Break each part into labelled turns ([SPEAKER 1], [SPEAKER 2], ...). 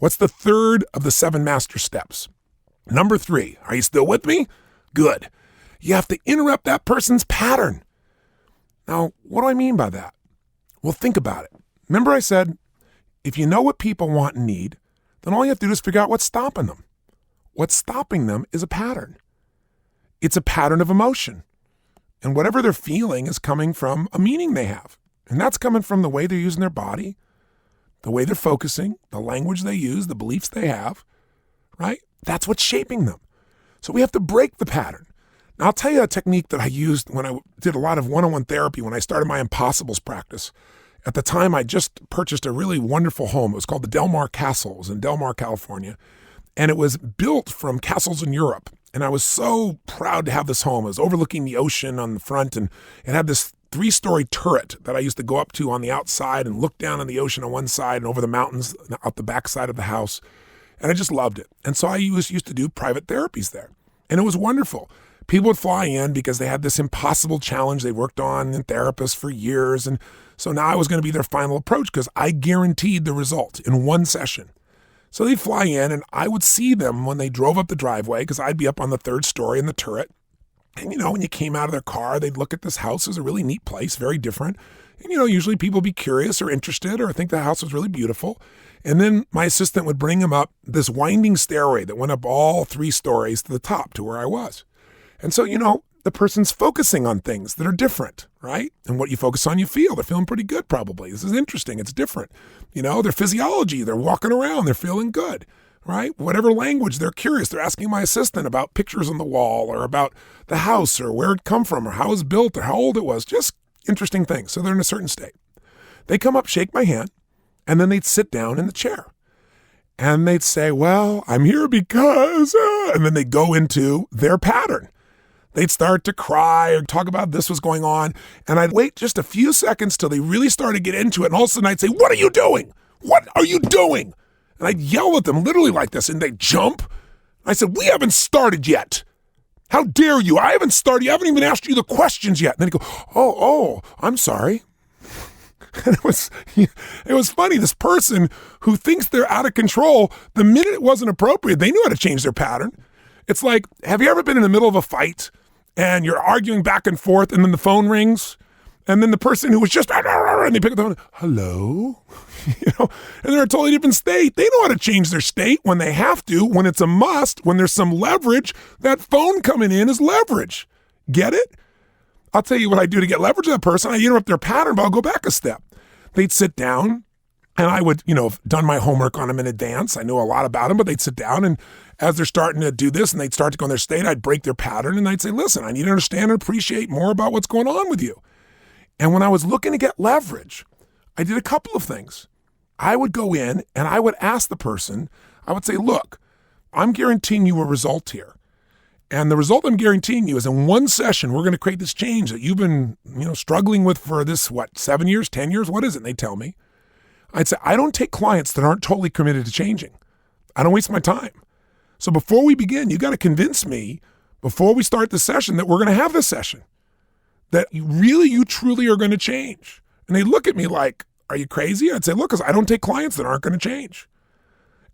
[SPEAKER 1] What's the third of the 7 master steps? Number 3, are you still with me? Good. You have to interrupt that person's pattern. Now, what do I mean by that? Well, think about it. Remember I said, if you know what people want and need, then all you have to do is figure out what's stopping them. What's stopping them is a pattern. It's a pattern of emotion. And whatever they're feeling is coming from a meaning they have. And that's coming from the way they're using their body, the way they're focusing, the language they use, the beliefs they have, right? That's what's shaping them. So we have to break the pattern. Now, I'll tell you a technique that I used when I did a lot of one-on-one therapy when I started my Impossibles practice. At the time, I just purchased a really wonderful home. It was called the Del Mar Castle. It was in Del Mar, California. And it was built from castles in Europe. And I was so proud to have this home. It was overlooking the ocean on the front, and it had this 3-story turret that I used to go up to on the outside and look down on the ocean on one side and over the mountains out the back side of the house. And I just loved it. And so I used to do private therapies there. And it was wonderful. People would fly in because they had this impossible challenge they worked on in therapists for years. And so now I was going to be their final approach because I guaranteed the result in one session. So they'd fly in and I would see them when they drove up the driveway because I'd be up on the 3rd story in the turret. And, when you came out of their car, they'd look at this house. It was a really neat place, very different. And, usually people would be curious or interested or think the house was really beautiful. And then my assistant would bring them up this winding stairway that went up all 3 stories to the top to where I was. And so, the person's focusing on things that are different, right? And what you focus on, you feel. They're feeling pretty good probably. This is interesting. It's different. Their physiology, they're walking around, they're feeling good, right? Whatever language, they're curious. They're asking my assistant about pictures on the wall or about the house or where it come from or how it was built or how old it was. Just interesting things. So they're in a certain state. They come up, shake my hand, and then they'd sit down in the chair. And they'd say, well, I'm here because, and then they'd go into their pattern. They'd start to cry or talk about this was going on. And I'd wait just a few seconds till they really started to get into it. And all of a sudden I'd say, what are you doing? What are you doing? And I'd yell at them literally like this. And they'd jump. I said, we haven't started yet. How dare you? I haven't started. I haven't even asked you the questions yet. And then he'd go, oh, I'm sorry. And it was funny. This person who thinks they're out of control, the minute it wasn't appropriate, they knew how to change their pattern. It's like, have you ever been in the middle of a fight and you're arguing back and forth and then the phone rings and then the person who was just, and they pick up the phone, hello? And they're in a totally different state. They know how to change their state when they have to, when it's a must, when there's some leverage. That phone coming in is leverage. Get it? I'll tell you what I do to get leverage of that person. I interrupt their pattern, but I'll go back a step. They'd sit down and I would, have done my homework on them in advance. I knew a lot about them, but they'd sit down and as they're starting to do this and they'd start to go in their state, I'd break their pattern and I'd say, listen, I need to understand and appreciate more about what's going on with you. And when I was looking to get leverage, I did a couple of things. I would go in and I would ask the person, I would say, look, I'm guaranteeing you a result here. And the result I'm guaranteeing you is in one session, we're going to create this change that you've been, struggling with for this, 7 years, 10 years? What is it? And they tell me. I'd say, I don't take clients that aren't totally committed to changing. I don't waste my time. So before we begin, you got to convince me before we start the session that we're going to have this session, that you truly are going to change. And they look at me like, are you crazy? I'd say, look, because I don't take clients that aren't going to change.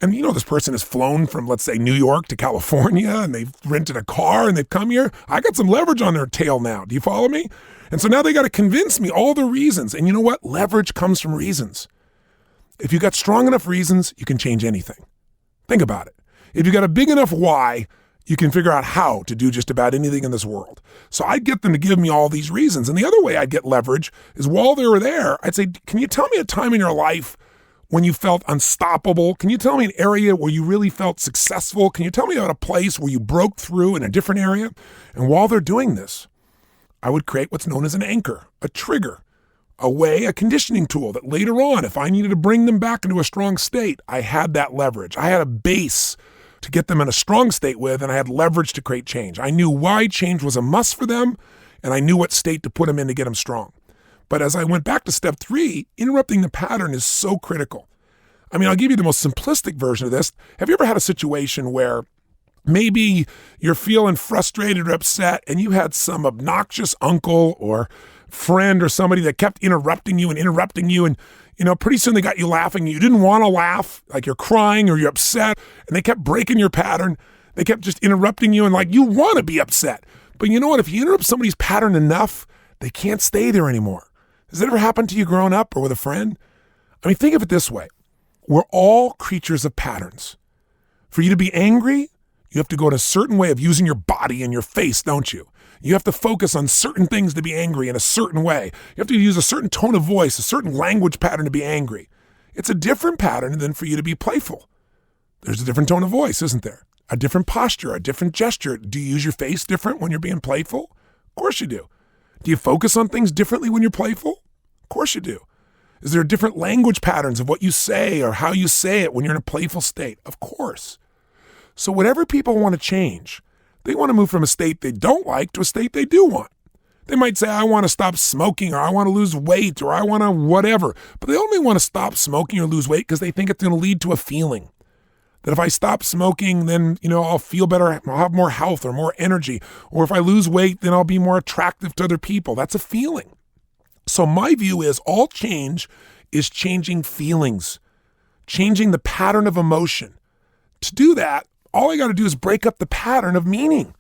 [SPEAKER 1] And this person has flown from, let's say, New York to California and they've rented a car and they've come here. I got some leverage on their tail now. Do you follow me? And so now they got to convince me all the reasons. And you know what? Leverage comes from reasons. If you got strong enough reasons, you can change anything. Think about it. If you got a big enough why, you can figure out how to do just about anything in this world. So I'd get them to give me all these reasons. And the other way I'd get leverage is while they were there, I'd say, can you tell me a time in your life when you felt unstoppable? Can you tell me an area where you really felt successful? Can you tell me about a place where you broke through in a different area? And while they're doing this, I would create what's known as an anchor, a trigger, a conditioning tool that later on, if I needed to bring them back into a strong state, I had that leverage. I had a base to get them in a strong state with, and I had leverage to create change. I knew why change was a must for them, and I knew what state to put them in to get them strong. But as I went back to step 3, interrupting the pattern is so critical. I mean, I'll give you the most simplistic version of this. Have you ever had a situation where maybe you're feeling frustrated or upset and you had some obnoxious uncle or friend or somebody that kept interrupting you. And, pretty soon they got you laughing. You didn't want to laugh, like you're crying or you're upset, and they kept breaking your pattern. They kept just interrupting you, and like you want to be upset. But you know what? If you interrupt somebody's pattern enough, they can't stay there anymore. Has that ever happened to you growing up or with a friend? I mean, think of it this way. We're all creatures of patterns. For you to be angry, you have to go in a certain way of using your body and your face, don't you? You have to focus on certain things to be angry in a certain way. You have to use a certain tone of voice, a certain language pattern to be angry. It's a different pattern than for you to be playful. There's a different tone of voice, isn't there? A different posture, a different gesture. Do you use your face different when you're being playful? Of course you do. Do you focus on things differently when you're playful? Of course you do. Is there different language patterns of what you say or how you say it when you're in a playful state? Of course. So whatever people want to change, they want to move from a state they don't like to a state they do want. They might say, I want to stop smoking, or I want to lose weight, or I want to whatever. But they only want to stop smoking or lose weight because they think it's going to lead to a feeling. That if I stop smoking, then, I'll feel better, I'll have more health or more energy. Or if I lose weight, then I'll be more attractive to other people. That's a feeling. So my view is all change is changing feelings, changing the pattern of emotion. To do that, all I got to do is break up the pattern of meaning.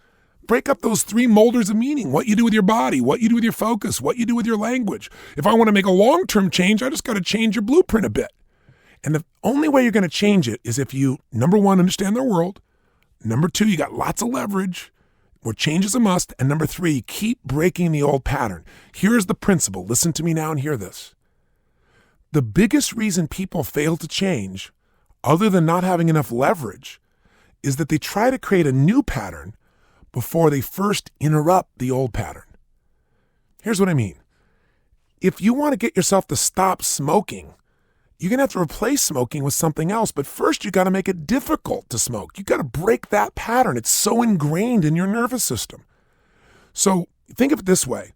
[SPEAKER 1] Break up those 3 molders of meaning, what you do with your body, what you do with your focus, what you do with your language. If I want to make a long-term change, I just got to change your blueprint a bit. And the only way you're going to change it is if you, number 1, understand their world. Number 2, you got lots of leverage, where change is a must. And number 3, keep breaking the old pattern. Here's the principle. Listen to me now and hear this. The biggest reason people fail to change, other than not having enough leverage, is that they try to create a new pattern before they first interrupt the old pattern. Here's what I mean. If you want to get yourself to stop smoking, you're going to have to replace smoking with something else. But first, you got to make it difficult to smoke. You got to break that pattern. It's so ingrained in your nervous system. So think of it this way.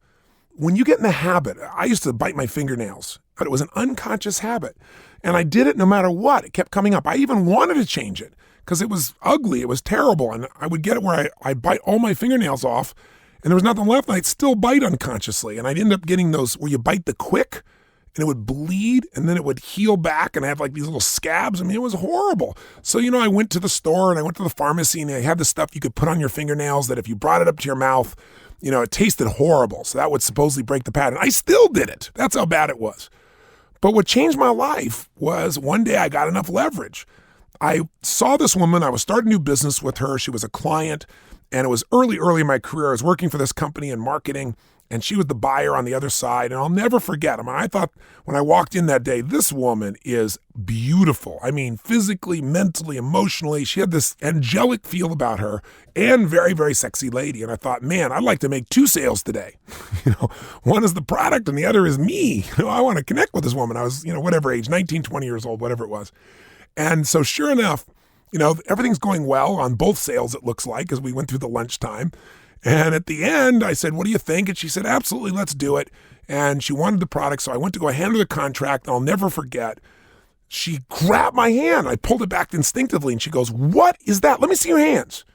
[SPEAKER 1] When you get in the habit, I used to bite my fingernails, but it was an unconscious habit. And I did it no matter what. It kept coming up. I even wanted to change it because it was ugly. It was terrible. And I would get it where I'd bite all my fingernails off and there was nothing left. And I'd still bite unconsciously. And I'd end up getting those where you bite the quick and it would bleed and then it would heal back and I have like these little scabs. I mean, it was horrible. So, I went to the store and I went to the pharmacy and they had the stuff you could put on your fingernails that if you brought it up to your mouth, it tasted horrible. So that would supposedly break the pattern. I still did it. That's how bad it was. But what changed my life was one day I got enough leverage. I saw this woman. I was starting a new business with her. She was a client, and it was early in my career. I was working for this company in marketing, and she was the buyer on the other side. And I'll never forget. I thought when I walked in that day, this woman is beautiful. I mean, physically, mentally, emotionally, she had this angelic feel about her and very, very sexy lady. And I thought, man, I'd like to make 2 sales today. One is the product and the other is me. I want to connect with this woman. I was, whatever age, 19, 20 years old, whatever it was. And so sure enough, everything's going well on both sales, it looks like, as we went through the lunchtime. And at the end, I said, what do you think? And she said, absolutely, let's do it. And she wanted the product. So I went to go hand her the contract. And I'll never forget. She grabbed my hand. I pulled it back instinctively. And she goes, what is that? Let me see your hands.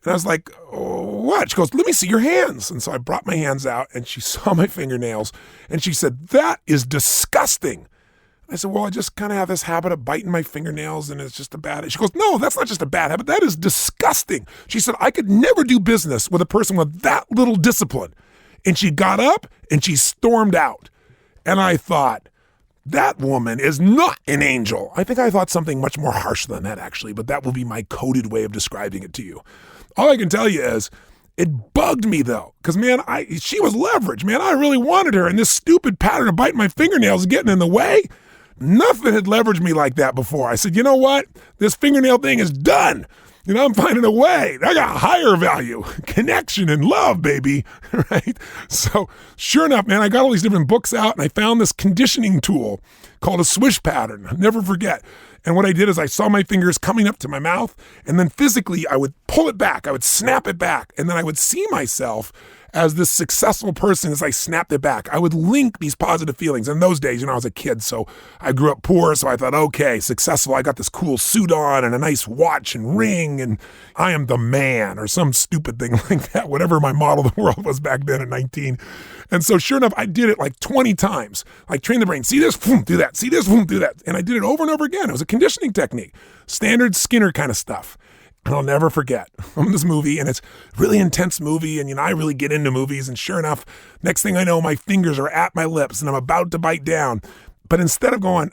[SPEAKER 1] And I was like, oh, what? She goes, let me see your hands. And so I brought my hands out and she saw my fingernails. And she said, that is disgusting. I said, well, I just kind of have this habit of biting my fingernails and it's just a bad. She goes, no, that's not just a bad habit. That is disgusting. She said, I could never do business with a person with that little discipline. And she got up and she stormed out. And I thought, that woman is not an angel. I think I thought something much more harsh than that, actually, but that will be my coded way of describing it to you. All I can tell you is, it bugged me though, because man, she was leverage, man. I really wanted her, and this stupid pattern of biting my fingernails is getting in the way. Nothing had leveraged me like that before. I said, you know what? This fingernail thing is done. I'm finding a way. I got higher value, connection and love, baby, right? So sure enough, man, I got all these different books out and I found this conditioning tool called a swish pattern. I'll never forget. And what I did is I saw my fingers coming up to my mouth and then physically I would pull it back. I would snap it back and then I would see myself as this successful person as I snapped it back. I would link these positive feelings. In those days, I was a kid, so I grew up poor, so I thought, okay, successful. I got this cool suit on and a nice watch and ring, and I am the man, or some stupid thing like that, whatever my model of the world was back then at 19. And so sure enough, I did it like 20 times. Like train the brain, see this, boom, do that, see this, boom, do that. And I did it over and over again. It was a conditioning technique, standard Skinner kind of stuff. And I'll never forget, I'm in this movie, and it's a really intense movie, and I really get into movies, and sure enough, next thing I know, my fingers are at my lips, and I'm about to bite down. But instead of going,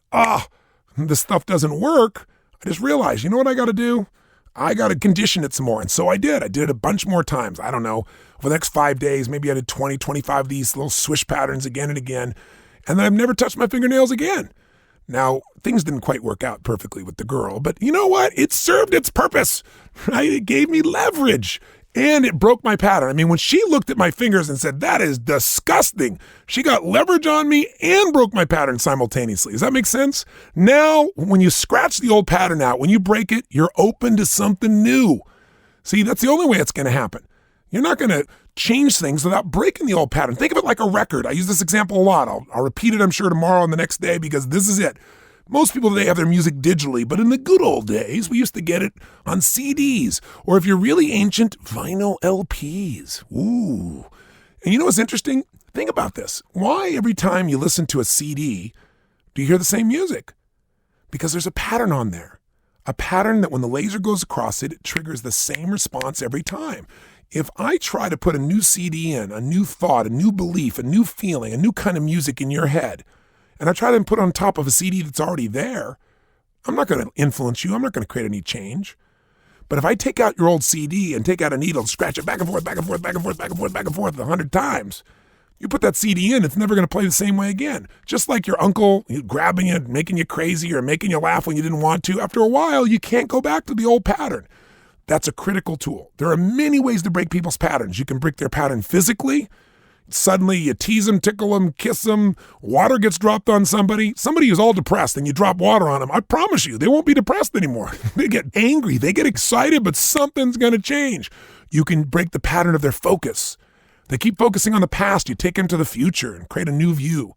[SPEAKER 1] this stuff doesn't work, I just realized, you know what I got to do? I got to condition it some more. And so I did. I did it a bunch more times. I don't know, over the next 5 days, maybe I did 20, 25 of these little swish patterns again and again, and then I've never touched my fingernails again. Now, things didn't quite work out perfectly with the girl, but you know what? It served its purpose, right? It gave me leverage, and it broke my pattern. I mean, when she looked at my fingers and said, that is disgusting, she got leverage on me and broke my pattern simultaneously. Does that make sense? Now, when you scratch the old pattern out, when you break it, you're open to something new. See, that's the only way it's going to happen. You're not going to change things without breaking the old pattern. Think of it like a record. I use this example a lot. I'll repeat it, I'm sure, tomorrow and the next day, because this is it. Most people today have their music digitally, but in the good old days, we used to get it on CDs, or if you're really ancient, vinyl LPs. Ooh. And you know what's interesting? Think about this. Why every time you listen to a CD, do you hear the same music? Because there's a pattern on there. A pattern that when the laser goes across it, it triggers the same response every time. If I try to put a new CD in, a new thought, a new belief, a new feeling, a new kind of music in your head, and I try to put it on top of a CD that's already there, I'm not going to influence you. I'm not going to create any change. But if I take out your old CD and take out a needle and scratch it back and forth, back and forth, back and forth, back and forth, back and forth 100 times, you put that CD in, it's never going to play the same way again. Just like your uncle grabbing you, making you crazy, or making you laugh when you didn't want to. After a while, you can't go back to the old pattern. That's a critical tool. There are many ways to break people's patterns. You can break their pattern physically. Suddenly you tease them, tickle them, kiss them. Water gets dropped on somebody. Somebody who's all depressed and you drop water on them. I promise you, they won't be depressed anymore. They get angry. They get excited, but something's going to change. You can break the pattern of their focus. They keep focusing on the past. You take them to the future and create a new view.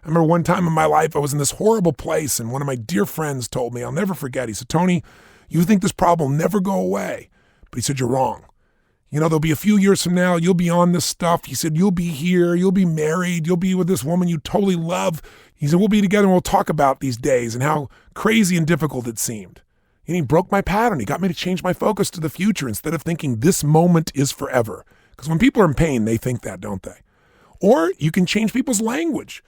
[SPEAKER 1] I remember one time in my life, I was in this horrible place, and one of my dear friends told me, I'll never forget, he said, Tony, you think this problem will never go away. But he said, you're wrong. There'll be a few years from now, you'll be on this stuff. He said, you'll be here, you'll be married, you'll be with this woman you totally love. He said, we'll be together and we'll talk about these days and how crazy and difficult it seemed. And he broke my pattern. He got me to change my focus to the future instead of thinking this moment is forever. Because when people are in pain, they think that, don't they? Or you can change people's language.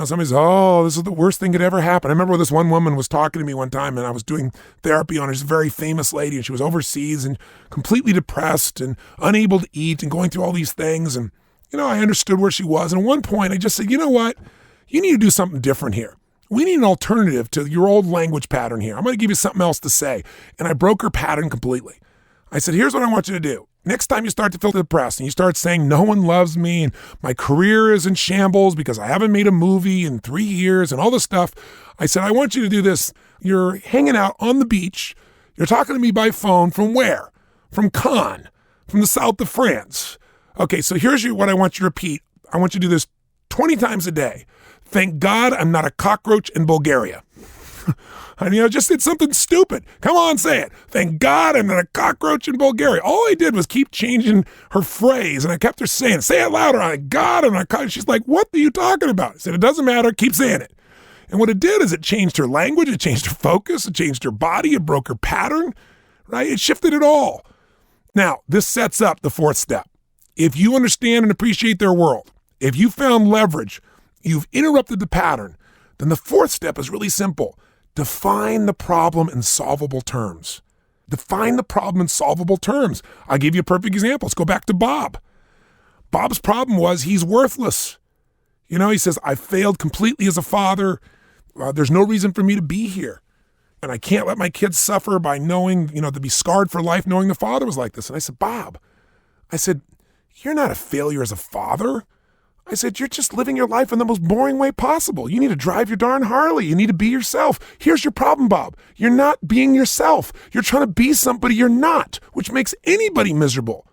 [SPEAKER 1] Somebody says, this is the worst thing that ever happened. I remember this one woman was talking to me one time, and I was doing therapy on her. She's a very famous lady, and she was overseas and completely depressed and unable to eat and going through all these things. And, I understood where she was. And at one point, I just said, you know what? You need to do something different here. We need an alternative to your old language pattern here. I'm going to give you something else to say. And I broke her pattern completely. I said, here's what I want you to do. Next time you start to feel depressed and you start saying no one loves me and my career is in shambles because I haven't made a movie in 3 years and all this stuff, I said, I want you to do this. You're hanging out on the beach. You're talking to me by phone from where? From Cannes, from the south of France. Okay, so here's what I want you to repeat. I want you to do this 20 times a day. Thank God I'm not a cockroach in Bulgaria. I just did something stupid. Come on, say it. Thank God I'm not a cockroach in Bulgaria. All I did was keep changing her phrase, and I kept her saying, say it louder. Thank God I'm not a cockroach. She's like, what are you talking about? I said, it doesn't matter. Keep saying it. And what it did is it changed her language. It changed her focus. It changed her body. It broke her pattern, right? It shifted it all. Now, this sets up the fourth step. If you understand and appreciate their world, if you found leverage, you've interrupted the pattern, then the fourth step is really simple. Define the problem in solvable terms. Define the problem in solvable terms. I'll give you a perfect example. Let's go back to Bob. Bob's problem was he's worthless. He says, I failed completely as a father. There's no reason for me to be here. And I can't let my kids suffer by knowing, to be scarred for life knowing the father was like this. And I said, Bob, you're not a failure as a father. I said, you're just living your life in the most boring way possible. You need to drive your darn Harley. You need to be yourself. Here's your problem, Bob. You're not being yourself. You're trying to be somebody you're not, which makes anybody miserable.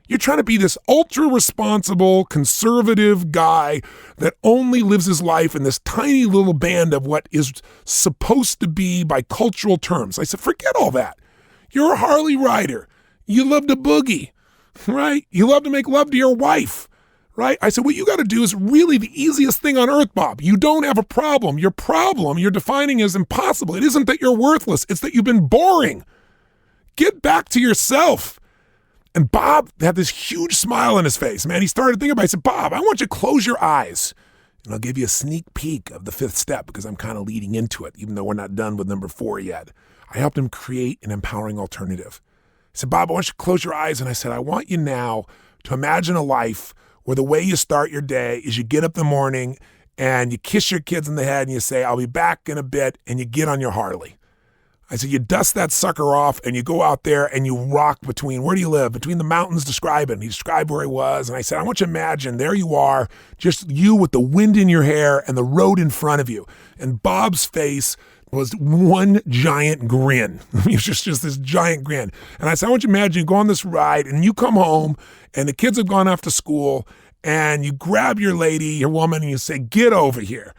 [SPEAKER 1] You're trying to be this ultra responsible, conservative guy that only lives his life in this tiny little band of what is supposed to be by cultural terms. I said, forget all that. You're a Harley rider. You love to boogie, right? You love to make love to your wife, right? I said, what you got to do is really the easiest thing on earth, Bob. You don't have a problem. Your problem you're defining as impossible. It isn't that you're worthless. It's that you've been boring. Get back to yourself. And Bob had this huge smile on his face, man. He started thinking about it. I said, Bob, I want you to close your eyes. And I'll give you a sneak peek of the fifth step because I'm kind of leading into it, even though we're not done with number 4 yet. I helped him create an empowering alternative. I said, Bob, I want you to close your eyes. And I said, I want you now to imagine a life where the way you start your day is you get up in the morning and you kiss your kids in the head and you say, I'll be back in a bit, and you get on your Harley. I said, you dust that sucker off and you go out there and you rock between, where do you live? Between the mountains, describe it. And he described where he was. And I said, I want you to imagine there you are, just you with the wind in your hair and the road in front of you. And Bob's face was one giant grin. It was just this giant grin. And I said, I want you to imagine you go on this ride and you come home and the kids have gone off to school and you grab your lady, your woman, and you say, get over here.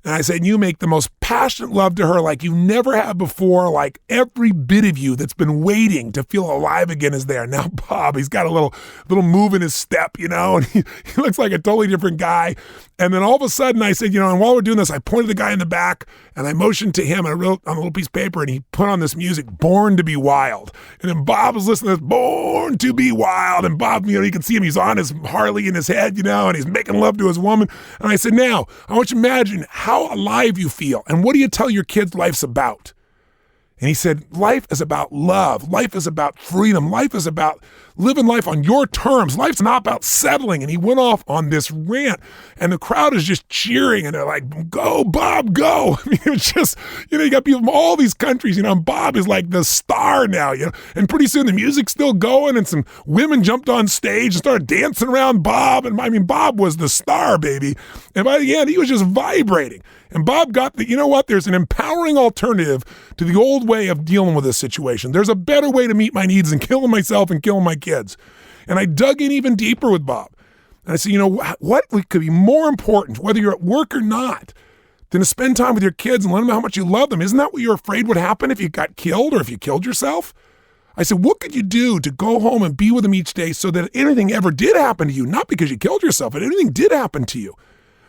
[SPEAKER 1] And I said, you make the most passionate love to her like you never have before, like every bit of you that's been waiting to feel alive again is there. Now, Bob, he's got a little move in his step, and he looks like a totally different guy. And then all of a sudden I said, and while we're doing this, I pointed the guy in the back and I motioned to him and I wrote on a little piece of paper and he put on this music, Born to Be Wild. And then Bob was listening to this, Born to Be Wild. And Bob, you can see him, he's on his Harley in his head, and he's making love to his woman. And I said, now, I want you to imagine how alive you feel. And what do you tell your kids life's about? And he said, life is about love. Life is about freedom. Life is about living life on your terms. Life's not about settling. And he went off on this rant and the crowd is just cheering and they're like, go, Bob, go. I mean, it's just, you got people from all these countries, and Bob is like the star now, and pretty soon the music's still going and some women jumped on stage and started dancing around Bob. And Bob was the star, baby. And by the end, he was just vibrating. And Bob got there's an empowering alternative to the old way of dealing with this situation. There's a better way to meet my needs than killing myself and killing my kids. And I dug in even deeper with Bob. And I said, what could be more important, whether you're at work or not, than to spend time with your kids and let them know how much you love them? Isn't that what you're afraid would happen if you got killed or if you killed yourself? I said, what could you do to go home and be with them each day so that if anything ever did happen to you, not because you killed yourself, but anything did happen to you,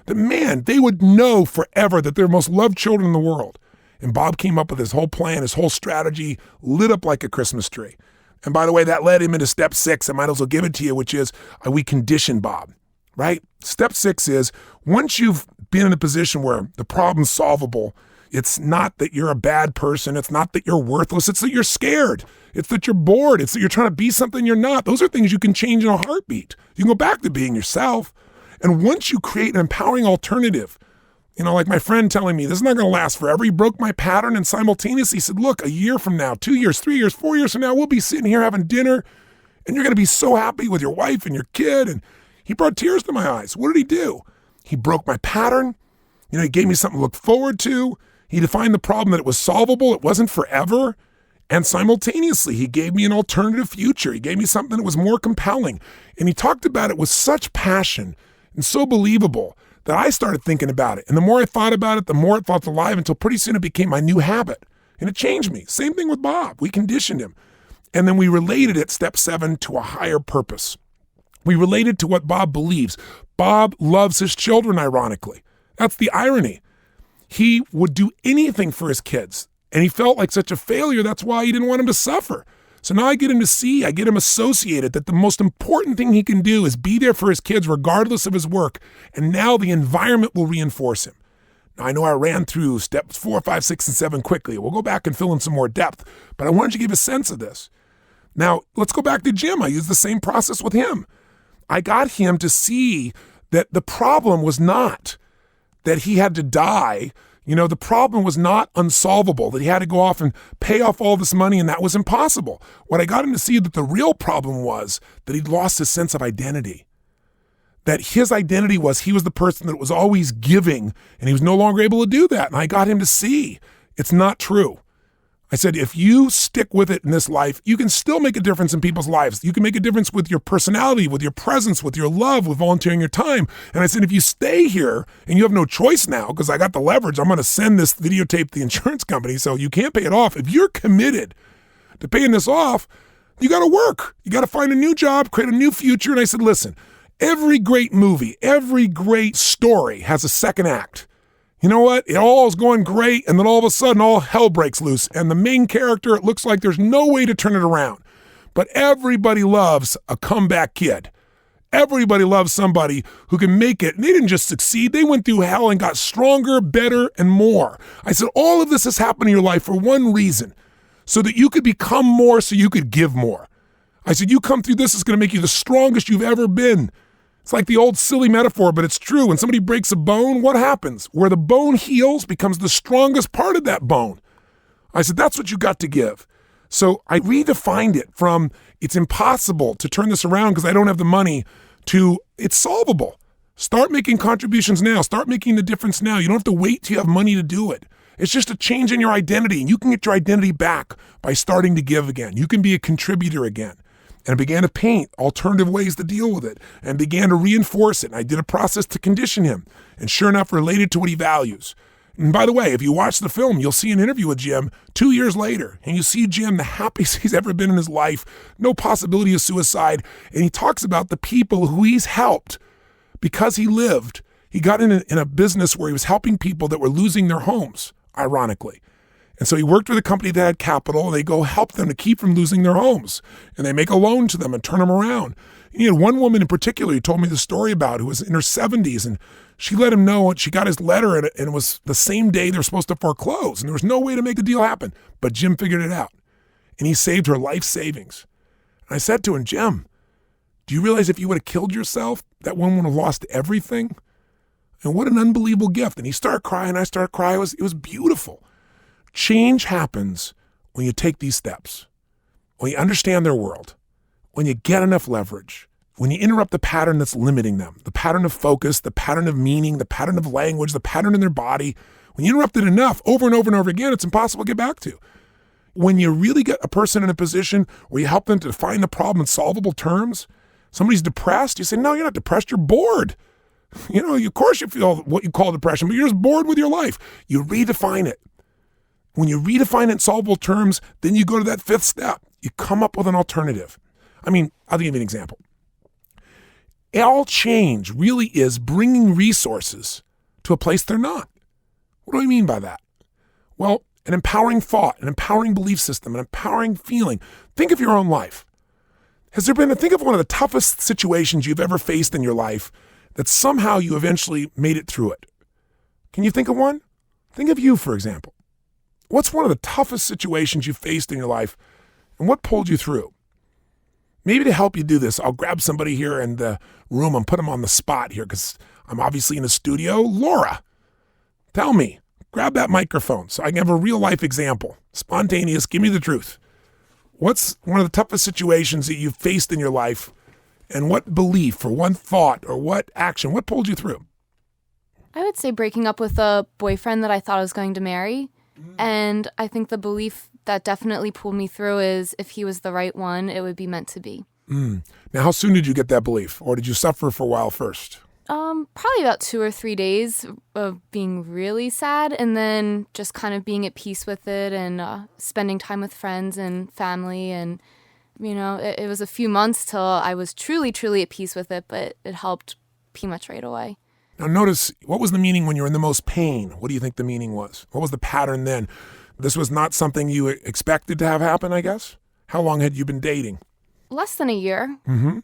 [SPEAKER 1] that, man, they would know forever that they're the most loved children in the world. And Bob came up with his whole plan, his whole strategy, lit up like a Christmas tree. And by the way, that led him into step 6. I might as well give it to you, which is we condition Bob, right? Step 6 is once you've been in a position where the problem's solvable, it's not that you're a bad person. It's not that you're worthless. It's that you're scared. It's that you're bored. It's that you're trying to be something you're not. Those are things you can change in a heartbeat. You can go back to being yourself. And once you create an empowering alternative, like my friend telling me, this is not going to last forever. He broke my pattern and simultaneously said, look, a year from now, 2 years, 3 years, 4 years from now, we'll be sitting here having dinner and you're going to be so happy with your wife and your kid. And he brought tears to my eyes. What did he do? He broke my pattern. He gave me something to look forward to. He defined the problem that it was solvable. It wasn't forever. And simultaneously, he gave me an alternative future. He gave me something that was more compelling. And he talked about it with such passion and so believable that I started thinking about it. And the more I thought about it, the more it felt alive until pretty soon it became my new habit. And it changed me. Same thing with Bob. We conditioned him. And then we related it, step 7, to a higher purpose. We related to what Bob believes. Bob loves his children, ironically. That's the irony. He would do anything for his kids. And he felt like such a failure. That's why he didn't want him to suffer. So now I get him to see, I get him associated that the most important thing he can do is be there for his kids regardless of his work. And now the environment will reinforce him. Now I know I ran through steps 4, 5, 6, and 7 quickly. We'll go back and fill in some more depth, but I wanted you to give a sense of this. Now let's go back to Jim. I used the same process with him. I got him to see that the problem was not that he had to die. The problem was not unsolvable, that he had to go off and pay off all this money and that was impossible. What I got him to see that the real problem was that he'd lost his sense of identity. That his identity was he was the person that was always giving and he was no longer able to do that. And I got him to see it's not true. I said, if you stick with it in this life, you can still make a difference in people's lives. You can make a difference with your personality, with your presence, with your love, with volunteering your time. And I said, if you stay here and you have no choice now, because I got the leverage, I'm going to send this videotape to the insurance company, so you can't pay it off. If you're committed to paying this off, you got to work. You got to find a new job, create a new future. And I said, listen, every great movie, every great story has a second act. You know what? It all is going great, and then all of a sudden, all hell breaks loose. And the main character, it looks like there's no way to turn it around. But everybody loves a comeback kid. Everybody loves somebody who can make it. And they didn't just succeed. They went through hell and got stronger, better, and more. I said, all of this has happened in your life for one reason, so that you could become more, so you could give more. I said, you come through this, it's going to make you the strongest you've ever been. It's like the old silly metaphor, but it's true. When somebody breaks a bone, what happens? Where the bone heals becomes the strongest part of that bone. I said, that's what you got to give. So I redefined it from it's impossible to turn this around because I don't have the money to it's solvable. Start making contributions now. Start making the difference now. You don't have to wait till you have money to do it. It's just a change in your identity, and you can get your identity back by starting to give again. You can be a contributor again. And I began to paint alternative ways to deal with it and began to reinforce it. And I did a process to condition him, and sure enough, related to what he values. And by the way, if you watch the film, you'll see an interview with Jim 2 years later, and you see Jim the happiest he's ever been in his life, no possibility of suicide. And he talks about the people who he's helped because he lived. He got in a business where he was helping people that were losing their homes, ironically. And so he worked with a company that had capital, and they go help them to keep from losing their homes. And they make a loan to them and turn them around. And he had one woman in particular he told me the story about who was in her 70s, and she let him know, and she got his letter, and it was the same day they were supposed to foreclose, and there was no way to make the deal happen. But Jim figured it out, and he saved her life savings. And I said to him, Jim, do you realize if you would have killed yourself, that woman would have lost everything? And what an unbelievable gift. And he started crying, I started crying. It was beautiful. Change happens when you take these steps, when you understand their world, when you get enough leverage, when you interrupt the pattern that's limiting them, the pattern of focus, the pattern of meaning, the pattern of language, the pattern in their body. When you interrupt it enough over and over and over again, it's impossible to get back to. When you really get a person in a position where you help them to define the problem in solvable terms, somebody's depressed, you say, no, you're not depressed, you're bored. You know, of course you feel what you call depression, but you're just bored with your life. You redefine it. When you redefine it in solvable terms, then you go to that fifth step. You come up with an alternative. I mean, I'll give you an example. All change really is bringing resources to a place they're not. What do I mean by that? Well, an empowering thought, an empowering belief system, an empowering feeling. Think of your own life. Think of one of the toughest situations you've ever faced in your life that somehow you eventually made it through it. Can you think of one? Think of you, for example. What's one of the toughest situations you faced in your life, and what pulled you through? Maybe to help you do this, I'll grab somebody here in the room and put them on the spot here because I'm obviously in the studio. Laura, tell me, grab that microphone so I can have a real life example. Spontaneous, give me the truth. What's one of the toughest situations that you've faced in your life, and what belief or one thought or what action, what pulled you through?
[SPEAKER 2] I would say breaking up with a boyfriend that I thought I was going to marry. And I think the belief that definitely pulled me through is if he was the right one, it would be meant to be.
[SPEAKER 1] Now, how soon did you get that belief? Or did you suffer for a while first?
[SPEAKER 2] Probably about 2 or 3 days of being really sad, and then just kind of being at peace with it and spending time with friends and family. And, you know, it was a few months till I was truly, truly at peace with it, but it helped pretty much right away.
[SPEAKER 1] Now notice, what was the meaning when you were in the most pain? What do you think the meaning was? What was the pattern then? This was not something you expected to have happen, I guess? How long had you been dating?
[SPEAKER 2] Less than a year.
[SPEAKER 1] Mm-hmm.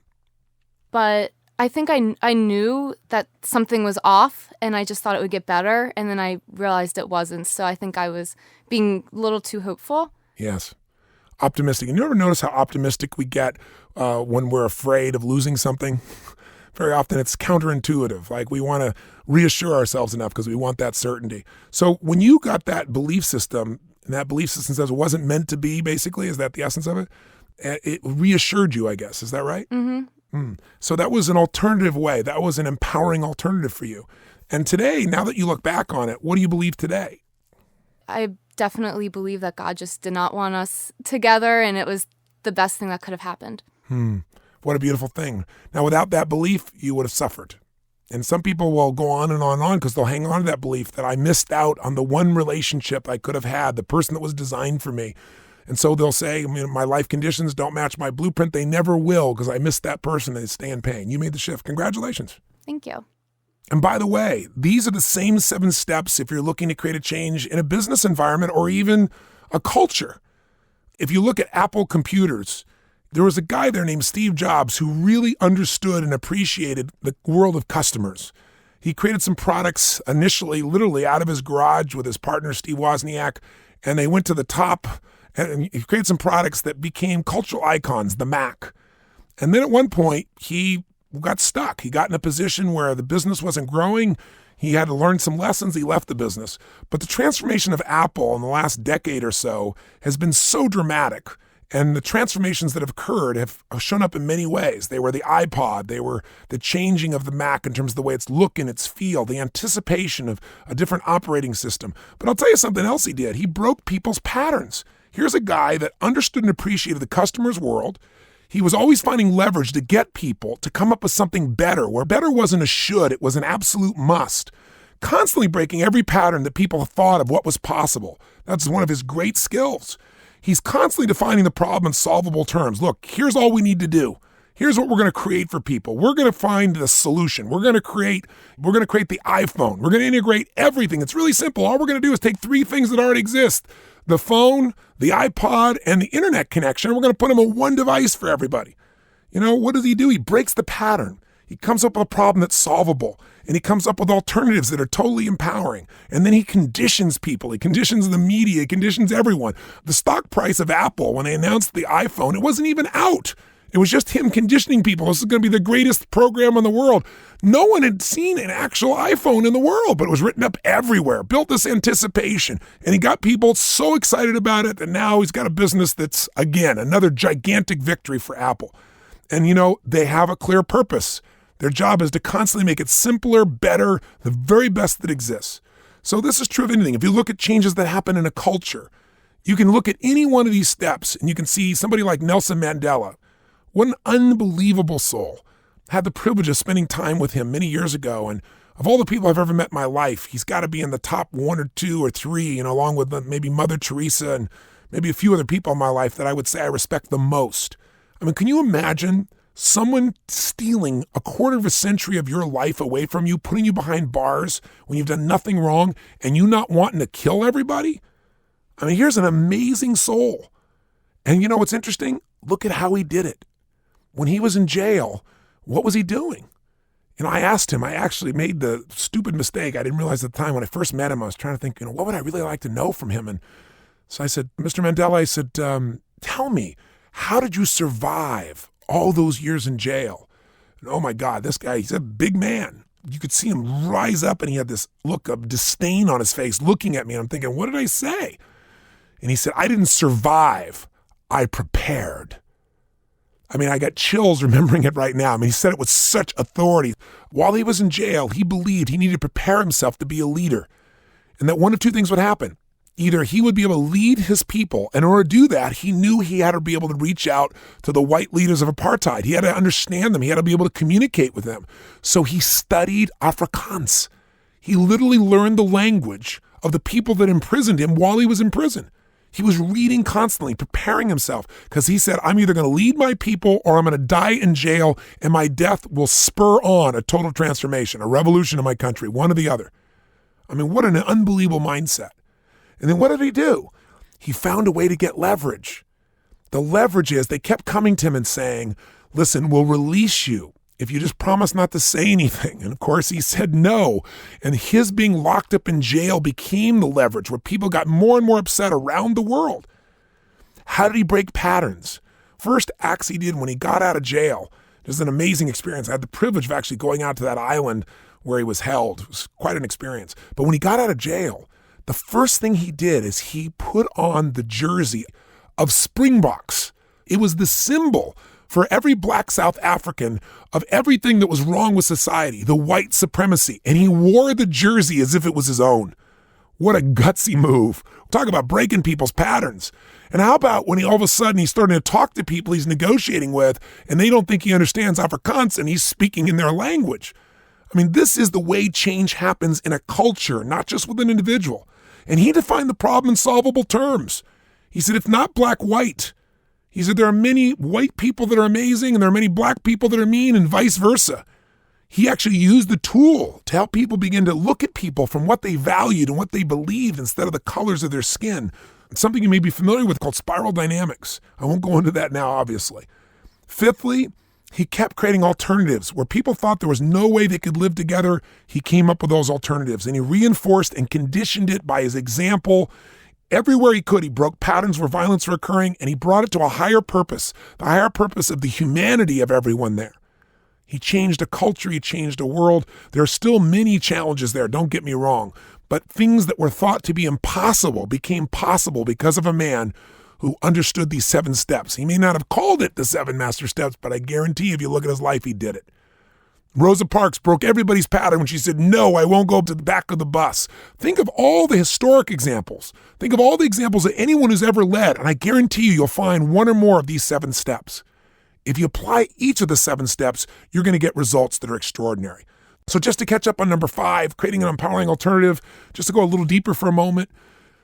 [SPEAKER 2] But I think I knew that something was off, and I just thought it would get better, and then I realized it wasn't. So I think I was being a little too hopeful.
[SPEAKER 1] Yes. Optimistic. And you ever notice how optimistic we get when we're afraid of losing something? Very often it's counterintuitive. Like we want to reassure ourselves enough because we want that certainty. So when you got that belief system, and that belief system says it wasn't meant to be, basically, is that the essence of it? It reassured you, I guess. Is that right?
[SPEAKER 2] Mm-hmm.
[SPEAKER 1] So that was an alternative way. That was an empowering alternative for you. And today, now that you look back on it, what do you believe today?
[SPEAKER 2] I definitely believe that God just did not want us together, and it was the best thing that could have happened.
[SPEAKER 1] What a beautiful thing. Now, without that belief, you would have suffered. And some people will go on and on because they'll hang on to that belief that I missed out on the one relationship I could have had, the person that was designed for me. And so they'll say, my life conditions don't match my blueprint. They never will because I missed that person and they stay in pain. You made the shift. Congratulations.
[SPEAKER 2] Thank you.
[SPEAKER 1] And by the way, these are the same 7 steps if you're looking to create a change in a business environment or even a culture. If you look at Apple computers, there was a guy there named Steve Jobs who really understood and appreciated the world of customers. He created some products initially, literally out of his garage with his partner, Steve Wozniak, and they went to the top, and he created some products that became cultural icons, the Mac. And then at one point, he got stuck. He got in a position where the business wasn't growing. He had to learn some lessons. He left the business. But the transformation of Apple in the last decade or so has been so dramatic. And the transformations that have occurred have shown up in many ways. They were the iPod. They were the changing of the Mac in terms of the way its look and its feel, the anticipation of a different operating system. But I'll tell you something else he did. He broke people's patterns. Here's a guy that understood and appreciated the customer's world. He was always finding leverage to get people to come up with something better, where better wasn't a should, it was an absolute must. Constantly breaking every pattern that people thought of what was possible. That's one of his great skills. He's constantly defining the problem in solvable terms. Look, here's all we need to do. Here's what we're going to create for people. We're going to find the solution. We're going to create the iPhone. We're going to integrate everything. It's really simple. All we're going to do is take 3 things that already exist: the phone, the iPod, and the internet connection. And we're going to put them on one device for everybody. What does he do? He breaks the pattern. He comes up with a problem that's solvable, and he comes up with alternatives that are totally empowering. And then he conditions people. He conditions the media. He conditions everyone. The stock price of Apple, when they announced the iPhone, it wasn't even out. It was just him conditioning people. This is going to be the greatest program in the world. No one had seen an actual iPhone in the world, but it was written up everywhere, built this anticipation. And he got people so excited about it that now he's got a business that's, again, another gigantic victory for Apple. And, they have a clear purpose. Their job is to constantly make it simpler, better, the very best that exists. So this is true of anything. If you look at changes that happen in a culture, you can look at any one of these steps and you can see somebody like Nelson Mandela. What an unbelievable soul. I had the privilege of spending time with him many years ago. And of all the people I've ever met in my life, he's got to be in the top 1 or 2 or 3, along with maybe Mother Teresa and maybe a few other people in my life that I would say I respect the most. Can you imagine someone stealing a quarter of a century of your life away from you, putting you behind bars when you've done nothing wrong, and you not wanting to kill everybody? Here's an amazing soul. And what's interesting? Look at how he did it. When he was in jail, what was he doing? I asked him, I actually made the stupid mistake. I didn't realize at the time when I first met him, I was trying to think, what would I really like to know from him? And so I said, Mr. Mandela, I said, tell me, how did you survive all those years in jail? And oh my God, this guy, he's a big man. You could see him rise up and he had this look of disdain on his face looking at me. And I'm thinking, what did I say? And he said, I didn't survive. I prepared. I got chills remembering it right now. He said it with such authority. While he was in jail, he believed he needed to prepare himself to be a leader. And that one of 2 things would happen. Either he would be able to lead his people, and in order to do that, he knew he had to be able to reach out to the white leaders of apartheid. He had to understand them. He had to be able to communicate with them. So he studied Afrikaans. He literally learned the language of the people that imprisoned him while he was in prison. He was reading constantly, preparing himself, because he said, I'm either going to lead my people or I'm going to die in jail, and my death will spur on a total transformation, a revolution in my country, one or the other. What an unbelievable mindset. And then what did he do? He found a way to get leverage. The leverage is they kept coming to him and saying, listen, we'll release you if you just promise not to say anything. And of course he said no. And his being locked up in jail became the leverage where people got more and more upset around the world. How did he break patterns? First acts he did when he got out of jail. It was an amazing experience. I had the privilege of actually going out to that island where he was held. It was quite an experience. But when he got out of jail, the first thing he did is he put on the jersey of Springboks. It was the symbol for every black South African of everything that was wrong with society, the white supremacy. And he wore the jersey as if it was his own. What a gutsy move. Talk about breaking people's patterns. And how about when all of a sudden he's starting to talk to people he's negotiating with and they don't think he understands Afrikaans and he's speaking in their language. I mean, this is the way change happens in a culture, not just with an individual. And he defined the problem in solvable terms. He said, it's not black-white. He said, there are many white people that are amazing and there are many black people that are mean and vice versa. He actually used the tool to help people begin to look at people from what they valued and what they believed instead of the colors of their skin. It's something you may be familiar with called spiral dynamics. I won't go into that now, obviously. Fifthly, he kept creating alternatives. Where people thought there was no way they could live together, he came up with those alternatives. And he reinforced and conditioned it by his example. Everywhere he could, he broke patterns where violence were occurring, and he brought it to a higher purpose, the higher purpose of the humanity of everyone there. He changed a culture, he changed a world. There are still many challenges there, don't get me wrong, but things that were thought to be impossible became possible because of a man who understood these 7 steps. He may not have called it the 7 master steps, but I guarantee if you look at his life, he did it. Rosa Parks broke everybody's pattern when she said, no, I won't go up to the back of the bus. Think of all the historic examples. Think of all the examples of anyone who's ever led, and I guarantee you'll find one or more of these 7 steps. If you apply each of the 7 steps, you're going to get results that are extraordinary. So just to catch up on number 5, creating an empowering alternative, just to go a little deeper for a moment,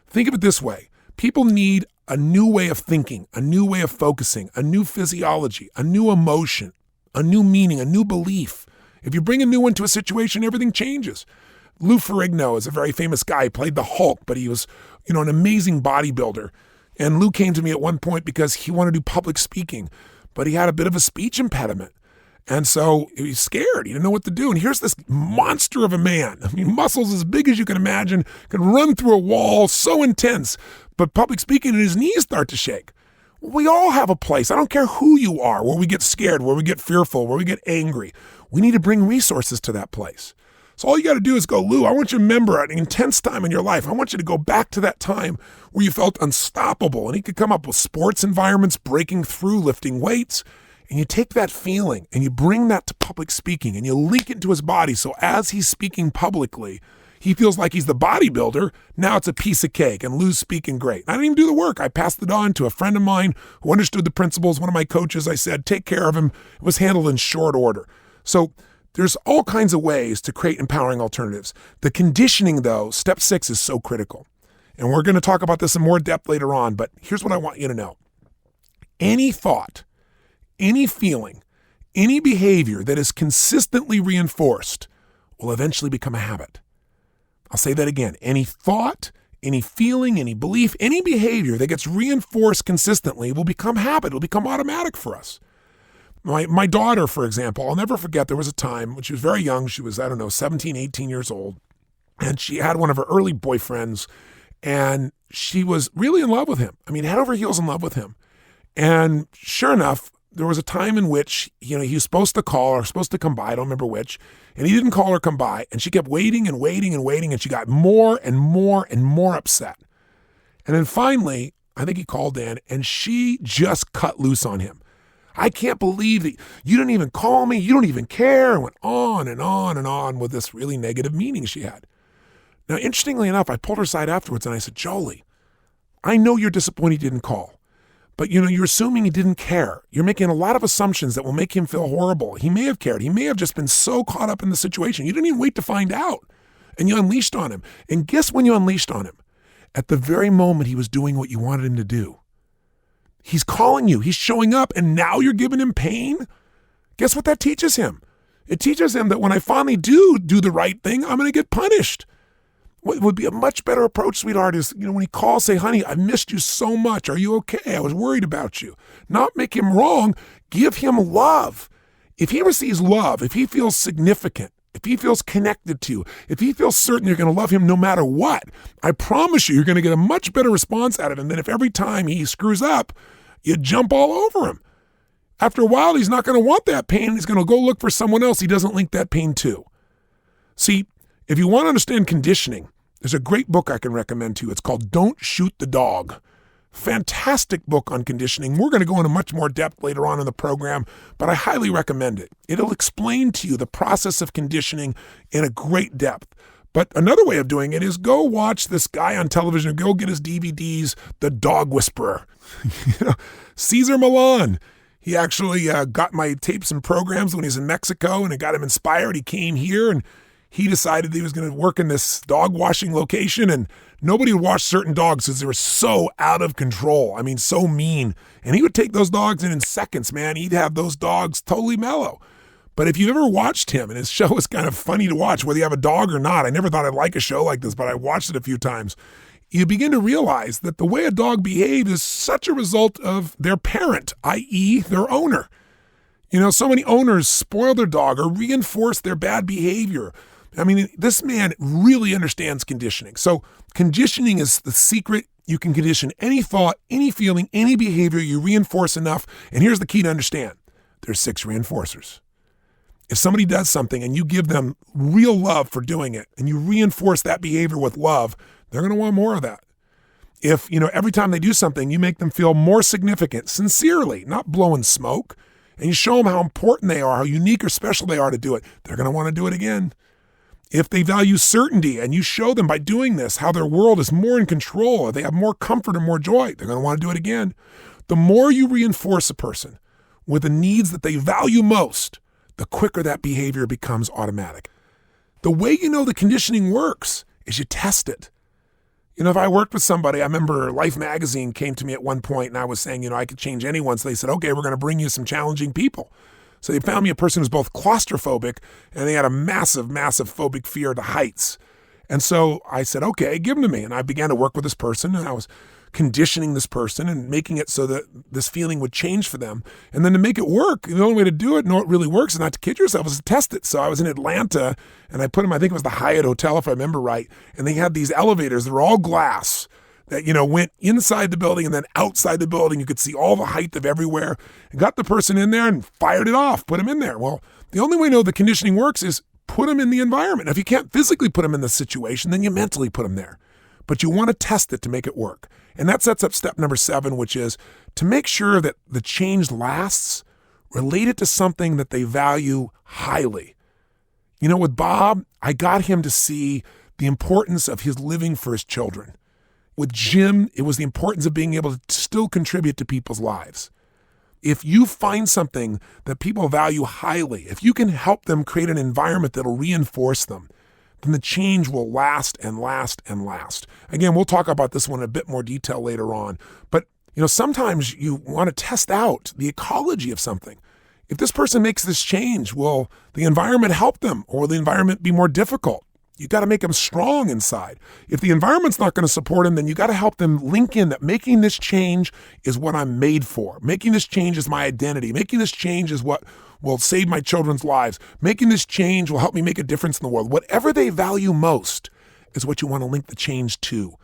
[SPEAKER 1] think of it this way. People need a new way of thinking, a new way of focusing, a new physiology, a new emotion, a new meaning, a new belief. If you bring a new one to a situation, everything changes. Lou Ferrigno is a very famous guy. He played the Hulk, but he was, an amazing bodybuilder. And Lou came to me at one point because he wanted to do public speaking, but he had a bit of a speech impediment. And so he was scared. He didn't know what to do. And here's this monster of a man. I mean, muscles as big as you can imagine, can run through a wall, so intense. But public speaking and his knees start to shake. We all have a place. I don't care who you are, where we get scared, where we get fearful, where we get angry. We need to bring resources to that place. So all you got to do is go, Lou, I want you to remember an intense time in your life. I want you to go back to that time where you felt unstoppable. And he could come up with sports environments, breaking through, lifting weights. And you take that feeling and you bring that to public speaking and you link it to his body. So as he's speaking publicly, he feels like he's the bodybuilder. Now it's a piece of cake and Lou's speaking great. I didn't even do the work. I passed it on to a friend of mine who understood the principles. One of my coaches, I said, take care of him. It was handled in short order. So there's all kinds of ways to create empowering alternatives. The conditioning, though, step 6 is so critical. And we're going to talk about this in more depth later on, but here's what I want you to know. Any thought, any feeling, any behavior that is consistently reinforced will eventually become a habit. I'll say that again. Any thought, any feeling, any belief, any behavior that gets reinforced consistently will become habit. It'll become automatic for us. My daughter, for example, I'll never forget, there was a time when she was very young. She was, 17, 18 years old. And she had one of her early boyfriends. And she was really in love with him. I mean, head over heels in love with him. And sure enough, there was a time in which, he was supposed to call or supposed to come by. I don't remember which. And he didn't call or come by. And she kept waiting and waiting and waiting. And she got more and more and more upset. And then finally, I think he called in and she just cut loose on him. I can't believe that you didn't even call me. You don't even care. And went on and on and on with this really negative meaning she had. Now, interestingly enough, I pulled her aside afterwards and I said, Jolie, I know you're disappointed he didn't call. But, you're assuming he didn't care. You're making a lot of assumptions that will make him feel horrible. He may have cared. He may have just been so caught up in the situation. You didn't even wait to find out. And you unleashed on him. And guess when you unleashed on him? At the very moment he was doing what you wanted him to do. He's calling you. He's showing up. And now you're giving him pain? Guess what that teaches him? It teaches him that when I finally do the right thing, I'm going to get punished. What would be a much better approach, sweetheart, is, when he calls, say, honey, I missed you so much. Are you okay? I was worried about you. Not make him wrong. Give him love. If he receives love, if he feels significant, if he feels connected to you, if he feels certain you're going to love him no matter what, I promise you're going to get a much better response out of him than if every time he screws up, you jump all over him. After a while, he's not going to want that pain. He's going to go look for someone else he doesn't link that pain to. See, if you want to understand conditioning, there's a great book I can recommend to you. It's called Don't Shoot the Dog. Fantastic book on conditioning. We're going to go into much more depth later on in the program, but I highly recommend it. It'll explain to you the process of conditioning in a great depth. But another way of doing it is go watch this guy on television, go get his DVDs, The Dog Whisperer. Cesar Millan. He actually got my tapes and programs when he was in Mexico, and it got him inspired. He came here and he decided he was going to work in this dog washing location, and nobody would wash certain dogs because they were so out of control. I mean, so mean. And he would take those dogs and in seconds, man, he'd have those dogs totally mellow. But if you've ever watched him, and his show is kind of funny to watch, whether you have a dog or not, I never thought I'd like a show like this, but I watched it a few times. You begin to realize that the way a dog behaves is such a result of their parent, i.e. their owner. So many owners spoil their dog or reinforce their bad behavior. I mean, this man really understands conditioning. So conditioning is the secret. You can condition any thought, any feeling, any behavior you reinforce enough. And here's the key to understand. There's 6 reinforcers. If somebody does something and you give them real love for doing it and you reinforce that behavior with love, they're going to want more of that. If, every time they do something, you make them feel more significant, sincerely, not blowing smoke, and you show them how important they are, how unique or special they are to do it, they're going to want to do it again. If they value certainty and you show them by doing this how their world is more in control, or they have more comfort and more joy, they're going to want to do it again. The more you reinforce a person with the needs that they value most, the quicker that behavior becomes automatic. The way you know the conditioning works is you test it. If I worked with somebody, I remember Life Magazine came to me at one point and I was saying, I could change anyone. So they said, okay, we're going to bring you some challenging people. So they found me a person who's both claustrophobic and they had a massive, massive phobic fear of the heights. And so I said, okay, give them to me. And I began to work with this person and I was conditioning this person and making it so that this feeling would change for them. And then to make it work, the only way to do it, know it really works, and not to kid yourself, is to test it. So I was in Atlanta and I put them, I think it was the Hyatt Hotel, if I remember right. And they had these elevators that were all glass that, went inside the building and then outside the building. You could see all the height of everywhere, and got the person in there and fired it off, put them in there. Well, the only way to know the conditioning works is put them in the environment. If you can't physically put them in the situation, then you mentally put them there. But you want to test it to make it work. And that sets up step number 7, which is to make sure that the change lasts, relate it to something that they value highly. With Bob, I got him to see the importance of his living for his children. With Jim, it was the importance of being able to still contribute to people's lives. If you find something that people value highly, if you can help them create an environment that'll reinforce them, then the change will last and last and last. Again, we'll talk about this one in a bit more detail later on. But, sometimes you want to test out the ecology of something. If this person makes this change, will the environment help them, or will the environment be more difficult? You got to make them strong inside. If the environment's not going to support them, then you got to help them link in that making this change is what I'm made for. Making this change is my identity. Making this change is what will save my children's lives. Making this change will help me make a difference in the world. Whatever they value most is what you want to link the change to.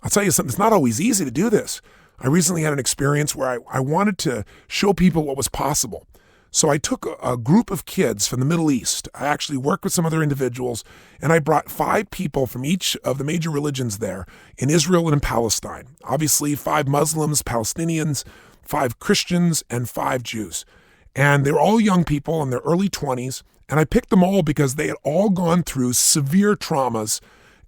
[SPEAKER 1] I'll tell you something, it's not always easy to do this. I recently had an experience where I wanted to show people what was possible. So I took a group of kids from the Middle East. I actually worked with some other individuals, and I brought 5 people from each of the major religions there in Israel and in Palestine. Obviously, 5 Muslims, Palestinians, 5 Christians, and 5 Jews. And they were all young people in their early 20s, and I picked them all because they had all gone through severe traumas,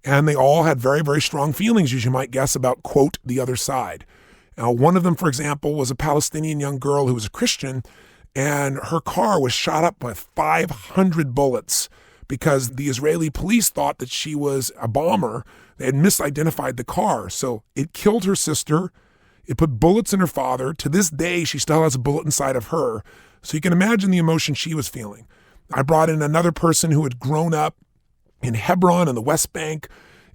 [SPEAKER 1] and they all had very, very strong feelings, as you might guess, about, quote, the other side. Now, one of them, for example, was a Palestinian young girl who was a Christian, and her car was shot up with 500 bullets because the Israeli police thought that she was a bomber. They had misidentified the car. So it killed her sister. It put bullets in her father. To this day, she still has a bullet inside of her. So you can imagine the emotion she was feeling. I brought in another person who had grown up in Hebron in the West Bank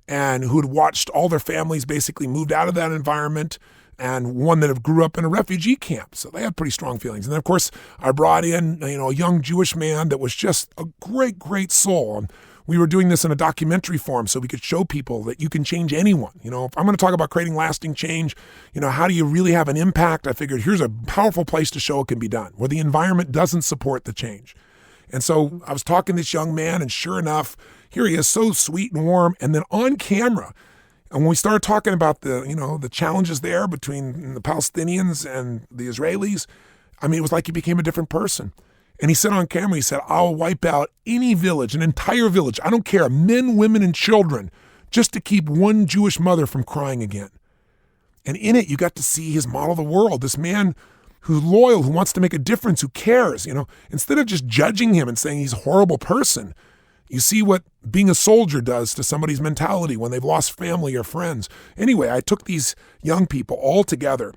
[SPEAKER 1] and who had watched all their families basically moved out of that environment, and one that grew up in a refugee camp. So they had pretty strong feelings. And then, of course, I brought in, a young Jewish man that was just a great, great soul. And we were doing this in a documentary form so we could show people that you can change anyone. If I'm going to talk about creating lasting change, how do you really have an impact? I figured here's a powerful place to show it can be done, where the environment doesn't support the change. And so I was talking to this young man, and sure enough, here he is, so sweet and warm. And then on camera, and when we started talking about the challenges there between the Palestinians and the Israelis, it was like he became a different person. And he said on camera, he said, I'll wipe out any village, an entire village, I don't care, men, women, and children, just to keep one Jewish mother from crying again. And in it, you got to see his model of the world, this man who's loyal, who wants to make a difference, who cares. Instead of just judging him and saying he's a horrible person, you see what being a soldier does to somebody's mentality when they've lost family or friends. Anyway, I took these young people all together,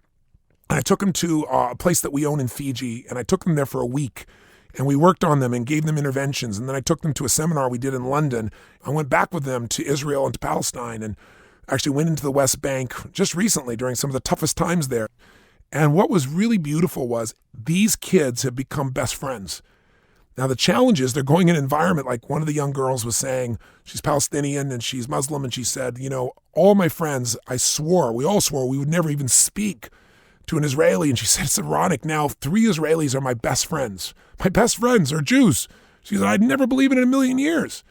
[SPEAKER 1] and I took them to a place that we own in Fiji, and I took them there for a week. And we worked on them and gave them interventions. And then I took them to a seminar we did in London. I went back with them to Israel and to Palestine, and actually went into the West Bank just recently during some of the toughest times there. And what was really beautiful was these kids have become best friends. Now, the challenge is they're going in an environment like one of the young girls was saying. She's Palestinian and she's Muslim, and she said, all my friends, we all swore we would never even speak to an Israeli. And she said, it's ironic now, 3 Israelis are my best friends. My best friends are Jews. She said, I'd never believe it in a million years.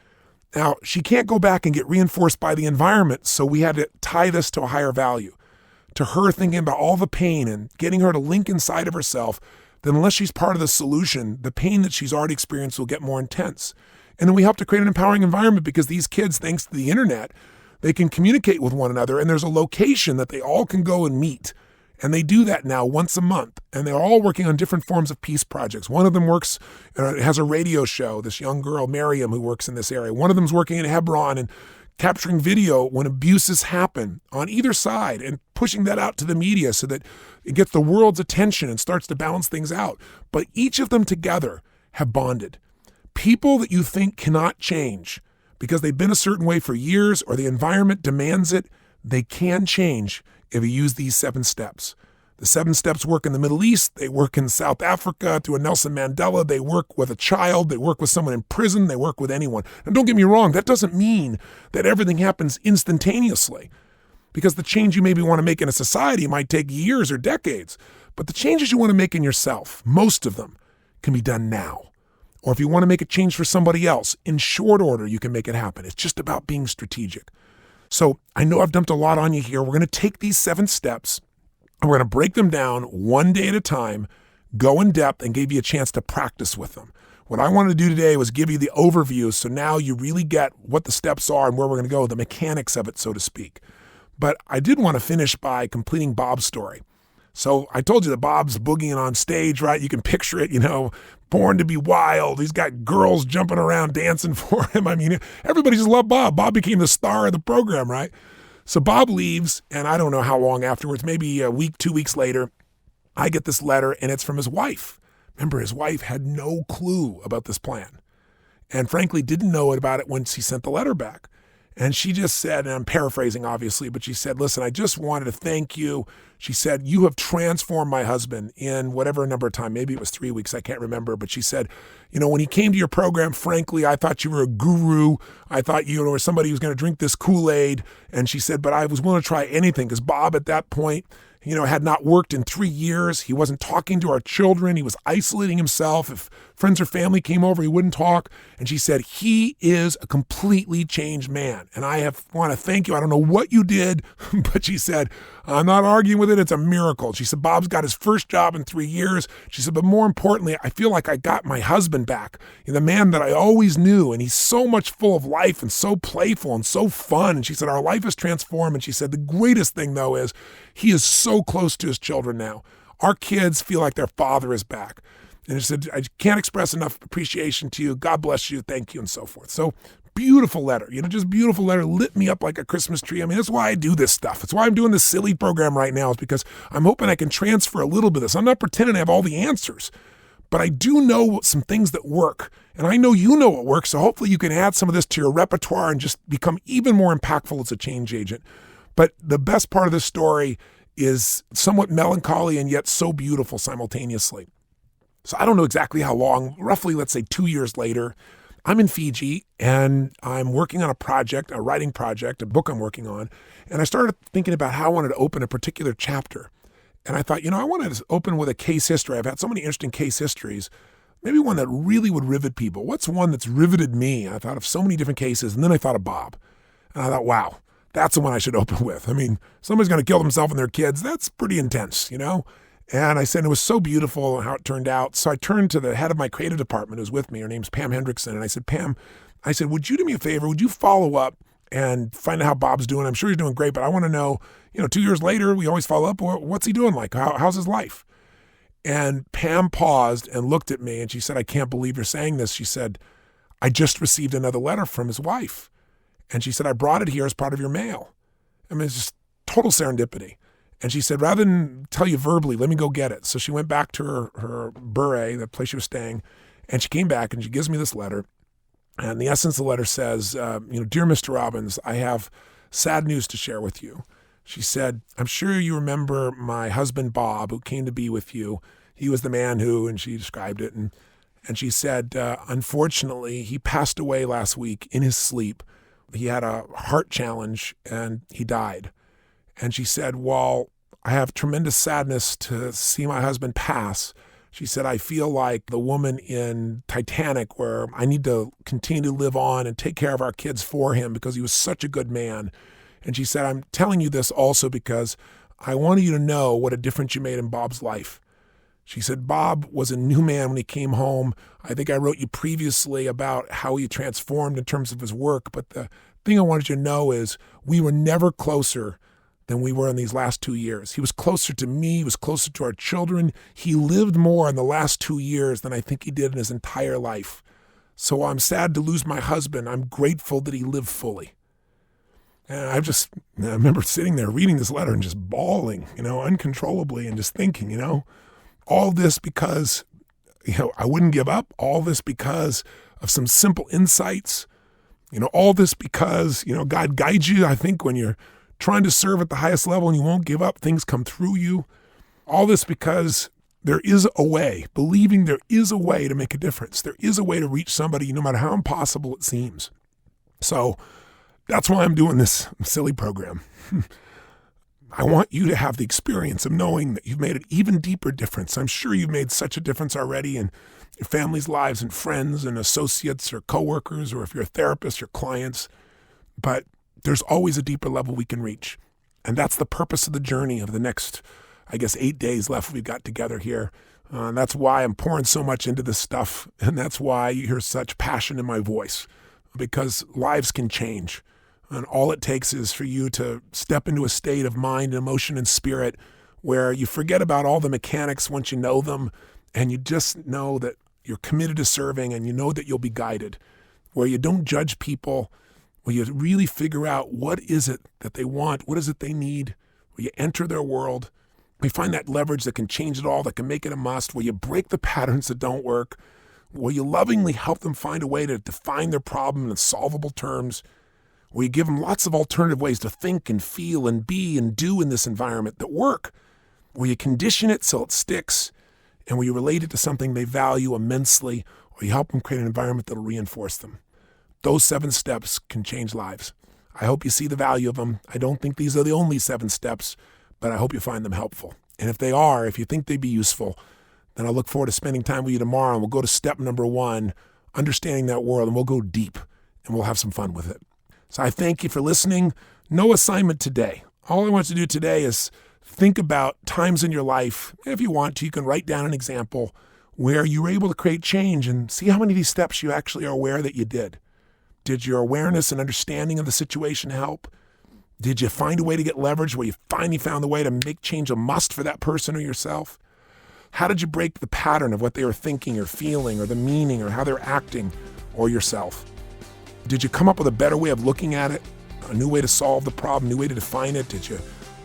[SPEAKER 1] Now, she can't go back and get reinforced by the environment, so we had to tie this to a higher value, to her thinking about all the pain and getting her to link inside of herself, that unless she's part of the solution, the pain that she's already experienced will get more intense. And then we help to create an empowering environment because these kids, thanks to the internet, they can communicate with one another, and there's a location that they all can go and meet. And they do that now once a month. And they're all working on different forms of peace projects. One of them has a radio show, this young girl, Miriam, who works in this area. One of them's working in Hebron and capturing video when abuses happen on either side and pushing that out to the media so that it gets the world's attention and starts to balance things out. But each of them together have bonded. People that you think cannot change because they've been a certain way for years or the environment demands it, they can change if you use these 7 steps. The 7 steps work in the Middle East. They work in South Africa through a Nelson Mandela. They work with a child. They work with someone in prison. They work with anyone. And don't get me wrong, that doesn't mean that everything happens instantaneously, because the change you maybe want to make in a society might take years or decades. But the changes you want to make in yourself, most of them, can be done now. Or if you want to make a change for somebody else, in short order, you can make it happen. It's just about being strategic. So I know I've dumped a lot on you here. We're going to take these 7 steps and we're going to break them down one day at a time, go in depth, and give you a chance to practice with them. What I wanted to do today was give you the overview so now you really get what the steps are and where we're going to go, the mechanics of it, so to speak. But I did want to finish by completing Bob's story. So I told you that Bob's boogieing on stage, right? You can picture it, born to be wild. He's got girls jumping around dancing for him. I mean, everybody just loved Bob. Bob became the star of the program, right? So Bob leaves, and I don't know how long afterwards, maybe a week, 2 weeks later, I get this letter, and it's from his wife. Remember, his wife had no clue about this plan, and frankly didn't know about it once he sent the letter back. And she just said, and I'm paraphrasing obviously, but she said, listen, I just wanted to thank you. She said, you have transformed my husband in whatever number of time, maybe it was 3 weeks, I can't remember. But she said, when he came to your program, frankly, I thought you were a guru. I thought you were somebody who was going to drink this Kool-Aid. And she said, but I was willing to try anything because Bob at that point, had not worked in 3 years. He wasn't talking to our children. He was isolating himself. If friends or family came over, he wouldn't talk. And she said, he is a completely changed man. And I want to thank you. I don't know what you did, but she said, I'm not arguing with it. It's a miracle. She said, Bob's got his first job in 3 years. She said, but more importantly, I feel like I got my husband back, the man that I always knew. And he's so much full of life and so playful and so fun. And she said, our life is transformed. And she said, the greatest thing though is he is so close to his children now. Our kids feel like their father is back. And she said, I can't express enough appreciation to you. God bless you. Thank you. And so forth. So beautiful letter, just beautiful letter, lit me up like a Christmas tree. I mean, that's why I do this stuff. It's why I'm doing this silly program right now, is because I'm hoping I can transfer a little bit of this. I'm not pretending I have all the answers, but I do know some things that work. And I know you know what works. So hopefully you can add some of this to your repertoire and just become even more impactful as a change agent. But the best part of this story is somewhat melancholy and yet so beautiful simultaneously. So I don't know exactly how long, roughly, let's say 2 years later, I'm in Fiji and I'm working on a project, a writing project, a book I'm working on. And I started thinking about how I wanted to open a particular chapter. And I thought, I wanted to open with a case history. I've had so many interesting case histories. Maybe one that really would rivet people. What's one that's riveted me? I thought of so many different cases. And then I thought of Bob. And I thought, wow, that's the one I should open with. I mean, somebody's going to kill themselves and their kids. That's pretty intense, And I said, it was so beautiful how it turned out. So I turned to the head of my creative department who's with me. Her name's Pam Hendrickson. And I said, Pam, would you do me a favor? Would you follow up and find out how Bob's doing? I'm sure he's doing great, but I want to know, 2 years later, we always follow up. What's he doing like? How's his life? And Pam paused and looked at me and she said, I can't believe you're saying this. She said, I just received another letter from his wife. And she said, I brought it here as part of your mail. I mean, it's just total serendipity. And she said, rather than tell you verbally, let me go get it. So she went back to her bure, the place she was staying, and she came back and she gives me this letter. And the essence of the letter says, Dear Mr. Robbins, I have sad news to share with you. She said, I'm sure you remember my husband, Bob, who came to be with you. He was the man who, and she described it. And she said, unfortunately, he passed away last week in his sleep. He had a heart challenge and he died. And she said, while I have tremendous sadness to see my husband pass, she said, I feel like the woman in Titanic where I need to continue to live on and take care of our kids for him because he was such a good man. And she said, I'm telling you this also because I wanted you to know what a difference you made in Bob's life. She said, Bob was a new man when he came home. I think I wrote you previously about how he transformed in terms of his work. But the thing I wanted you to know is we were never closer than we were in these last 2 years. He was closer to me. He was closer to our children. He lived more in the last 2 years than I think he did in his entire life. So I'm sad to lose my husband. I'm grateful that he lived fully. And I remember sitting there reading this letter and just bawling, uncontrollably and just thinking, all this because, I wouldn't give up. All this because of some simple insights. All this because, God guides you. I think when you're trying to serve at the highest level and you won't give up, things come through you. All this because there is a way, believing there is a way to make a difference. There is a way to reach somebody, no matter how impossible it seems. So that's why I'm doing this silly program. I want you to have the experience of knowing that you've made an even deeper difference. I'm sure you've made such a difference already in your family's lives and friends and associates or coworkers, or if you're a therapist, your clients. But there's always a deeper level we can reach. And that's the purpose of the journey of the next, 8 days left we've got together here. And that's why I'm pouring so much into this stuff. And that's why you hear such passion in my voice, because lives can change. And all it takes is for you to step into a state of mind, emotion, and spirit where you forget about all the mechanics once you know them, and you just know that you're committed to serving and you know that you'll be guided, where you don't judge people, where you really figure out what is it that they want, what is it they need, where you enter their world, where you find that leverage that can change it all, that can make it a must, where you break the patterns that don't work, where you lovingly help them find a way to define their problem in solvable terms, where you give them lots of alternative ways to think and feel and be and do in this environment that work, where you condition it so it sticks, and where you relate it to something they value immensely, or you help them create an environment that will reinforce them. Those 7 steps can change lives. I hope you see the value of them. I don't think these are the only 7 steps, but I hope you find them helpful. And if they are, if you think they'd be useful, then I look forward to spending time with you tomorrow, and we'll go to step number 1, understanding that world, and we'll go deep, and we'll have some fun with it. So I thank you for listening. No assignment today. All I want you to do today is think about times in your life. If you want to, you can write down an example where you were able to create change and see how many of these steps you actually are aware that you did. Did your awareness and understanding of the situation help? Did you find a way to get leverage where you finally found the way to make change a must for that person or yourself? How did you break the pattern of what they were thinking or feeling or the meaning or how they're acting or yourself? Did you come up with a better way of looking at it, a new way to solve the problem, a new way to define it? Did you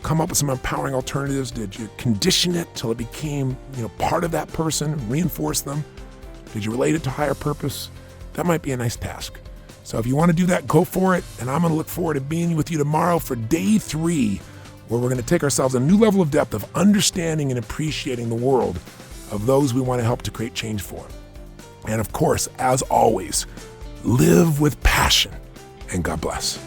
[SPEAKER 1] come up with some empowering alternatives? Did you condition it till it became, part of that person, reinforce them? Did you relate it to higher purpose? That might be a nice task. So if you want to do that, go for it. And I'm going to look forward to being with you tomorrow for day 3, where we're going to take ourselves a new level of depth of understanding and appreciating the world of those we want to help to create change for. And of course, as always, live with passion, and God bless.